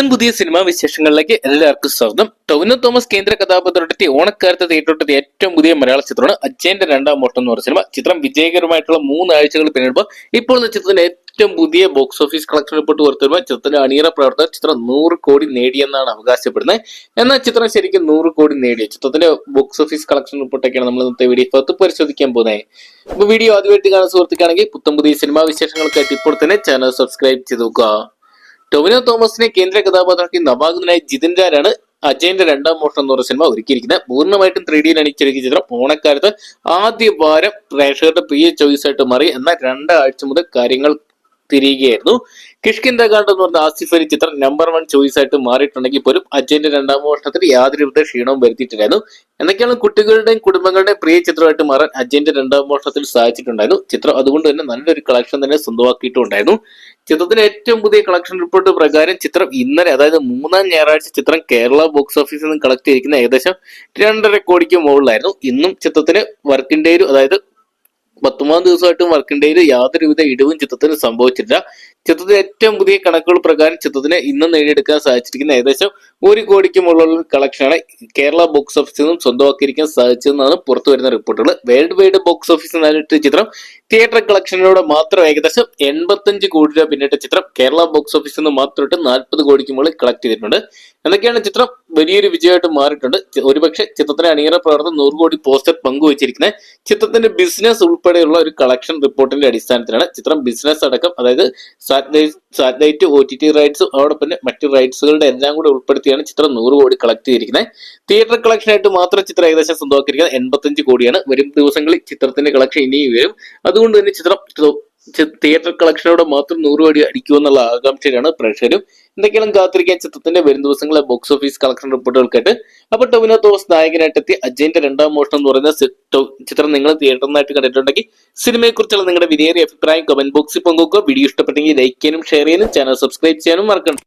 പുത്തൻ പുതിയ സിനിമാ വിശേഷങ്ങളിലേക്ക് എല്ലാവർക്കും സ്വാഗതം. ടൊവിനോ തോമസ് കേന്ദ്ര കഥാപാത്രത്തെ ഓണക്കാലത്ത് തിയേറ്ററിലെത്തിയ ഏറ്റവും പുതിയ മലയാള ചിത്രമാണ് അജയന്റെ രണ്ടാം ഓട്ടം എന്ന് പറയുന്ന സിനിമ. ചിത്രം വിജയകരമായിട്ടുള്ള 3 ആഴ്ചകൾ പിന്നിടുമ്പോൾ ഇപ്പോൾ ചിത്രത്തിന്റെ ഏറ്റവും പുതിയ ബോക്സ് ഓഫീസ് കളക്ഷൻ റിപ്പോർട്ട് പുറത്തുവരുമ്പോൾ ചിത്രത്തിന്റെ അണിയറ പ്രവർത്തകർ ചിത്രം 100 കോടി നേടിയെന്നാണ് അവകാശപ്പെടുന്നത്. എന്നാൽ ചിത്രം ശരിക്കും 100 കോടി നേടിയ ചിത്രത്തിന്റെ ബോക്സ് ഓഫീസ് കളക്ഷൻ റിപ്പോർട്ടൊക്കെയാണ് നമ്മൾ ഇന്നത്തെ വീഡിയോ പരിശോധിക്കാൻ പോകുന്നത്. അപ്പൊ വീഡിയോ ആദ്യമായിട്ട് കാണാൻ സുഹൃത്തുക്കാണെങ്കിൽ പുത്തൻ പുതിയ സിനിമാ വിശേഷങ്ങൾക്കായിട്ട് ഇപ്പോൾ തന്നെ ചാനൽ സബ്സ്ക്രൈബ് ചെയ്ത് നോക്കുക. ടൊവിനോ തോമസിനെ കേന്ദ്ര കഥാപാത്രമാക്കി നവാഗതനായ ജിതിൻ രാജാണ് അജയന്റെ രണ്ടാം മോഷണം എന്ന് പറയുന്ന സിനിമ ഒരുക്കിയിരിക്കുന്നത്. പൂർണ്ണമായിട്ടും 3D അണിയിച്ചൊരുക്കിയ ചിത്രം ഓണക്കാലത്ത് ആദ്യ വാരം പ്രേക്ഷകരുടെ പ്രിയ ചോയ്സ് ആയിട്ട് മാറി. എന്നാൽ 2 ആഴ്ച മുതൽ കാര്യങ്ങൾ തിരിയുകയായിരുന്നു. കിഷ്കിന്ദ കാണ്ട് എന്ന് പറഞ്ഞ ആസിഫ് അലി ചിത്രം നമ്പർ 1 ചോയ്സ് ആയിട്ട് മാറിയിട്ടുണ്ടെങ്കിൽ പോലും അജയന്റെ രണ്ടാം മോഷണത്തിൽ യാതൊരുവിധ ക്ഷീണവും വരുത്തിയിട്ടില്ലായിരുന്നു. എന്തൊക്കെയാണ് കുട്ടികളുടെയും കുടുംബങ്ങളുടെയും പ്രിയ ചിത്രമായിട്ട് മാറാൻ അജയന്റെ രണ്ടാം മോഷണത്തിൽ സാധിച്ചിട്ടുണ്ടായിരുന്നു. ചിത്രം അതുകൊണ്ട് തന്നെ നല്ലൊരു കളക്ഷൻ തന്നെ സ്വന്തമാക്കിയിട്ടുണ്ടായിരുന്നു. ചിത്രത്തിന്റെ ഏറ്റവും പുതിയ കളക്ഷൻ റിപ്പോർട്ട് പ്രകാരം ചിത്രം ഇന്നലെ, അതായത് 3-ാം ഞായറാഴ്ച ചിത്രം കേരള ബോക്സ് ഓഫീസിൽ നിന്ന് കളക്ട് ചെയ്തിരിക്കുന്ന ഏകദേശം 2.5 കോടിക്ക് മുകളിലായിരുന്നു. ഇന്നും ചിത്രത്തിന് വർക്കിംഗ് ഡേയിൽ, അതായത് 10-ാം ദിവസമായിട്ടും വർക്കിംഗ് ഡേയിൽ യാതൊരുവിധ ഇടിവും ചിത്രത്തിന് സംഭവിച്ചിട്ടില്ല. ചിത്രത്തിന്റെ ഏറ്റവും പുതിയ കണക്കുകൾ പ്രകാരം ചിത്രത്തിന് ഇന്ന് നേടിയെടുക്കാൻ സാധിച്ചിരിക്കുന്ന ഏകദേശം 1 കോടിക്ക് മുകളിലുള്ള കളക്ഷനാണ് കേരള ബോക്സ് ഓഫീസിൽ നിന്നും സ്വന്തമാക്കിയിരിക്കാൻ സാധിച്ചതെന്നാണ് പുറത്തു വരുന്ന റിപ്പോർട്ടുകൾ. വേൾഡ് വൈഡ് ബോക്സ് ഓഫീസിൽ നേരിട്ട് ചിത്രം തിയേറ്റർ കളക്ഷനിലൂടെ മാത്രം ഏകദേശം 85 കോടി രൂപ പിന്നിട്ട ചിത്രം കേരള ബോക്സ് ഓഫീസിൽ നിന്ന് മാത്രമായിട്ട് 40 കോടിക്ക് മുകളിൽ കളക്ട് ചെയ്തിട്ടുണ്ട്. എന്തൊക്കെയാണ് ചിത്രം വലിയൊരു വിജയമായിട്ട് മാറിയിട്ടുണ്ട്. ഒരുപക്ഷെ ചിത്രത്തിന്റെ അണിയറ പ്രവർത്തനം 100 കോടി പോസ്റ്റർ പങ്കുവച്ചിരിക്കുന്നത് ചിത്രത്തിന്റെ ബിസിനസ് ഉൾപ്പെടെയുള്ള ഒരു കളക്ഷൻ റിപ്പോർട്ടിന്റെ അടിസ്ഥാനത്തിലാണ്. ചിത്രം ബിസിനസ് അടക്കം, അതായത് സാറ്റലൈറ്റ് OTT റൈറ്റ്സും അതോടൊപ്പം മറ്റു റൈറ്റ്സുകളുടെ എല്ലാം കൂടെ ഉൾപ്പെടുത്തിയാണ് ചിത്രം 100 കോടി കളക്ട് ചെയ്തിരിക്കുന്നത്. തിയേറ്റർ കളക്ഷൻ ആയിട്ട് മാത്രം ചിത്രം ഏകദേശം സ്വന്തമാക്കിയിരിക്കുന്നത് 85 കോടിയാണ്. വരും ദിവസങ്ങളിൽ ചിത്രത്തിന്റെ കളക്ഷൻ ഇനിയും വരും. അതുകൊണ്ട് തന്നെ ചിത്രം തിയേറ്റർ കളക്ഷനോടെ മാത്രം 100 കോടി അടിക്കുമെന്നുള്ള ആകാംക്ഷയിലാണ് പ്രേക്ഷകരും. എന്തൊക്കെയാണ് കാത്തിരിക്കാൻ ചിത്രത്തിന്റെ വരും ദിവസങ്ങളെ ബോക്സ് ഓഫീസ് കളക്ഷൻ റിപ്പോർട്ടുകൾക്കായിട്ട്. അപ്പൊ ടൊവിനോ തോമസ് നായകനായിട്ട് എത്തിയ അജയന്റെ രണ്ടാം മോഷണം എന്ന് പറയുന്ന ചിത്രം നിങ്ങൾ തിയേറ്ററിനായിട്ട് കണ്ടിട്ടുണ്ടെങ്കിൽ സിനിമയെ കുറിച്ചുള്ള നിങ്ങളുടെ വിലയേറിയ അഭിപ്രായം കമന്റ് ബോക്സിൽ പങ്കുവെക്കുക. വീഡിയോ ഇഷ്ടപ്പെട്ടെങ്കിൽ ലൈക്ക് ചെയ്യാനും ഷെയർ ചെയ്യാനും ചാനൽ സബ്സ്ക്രൈബ് ചെയ്യാനും മറക്കണം.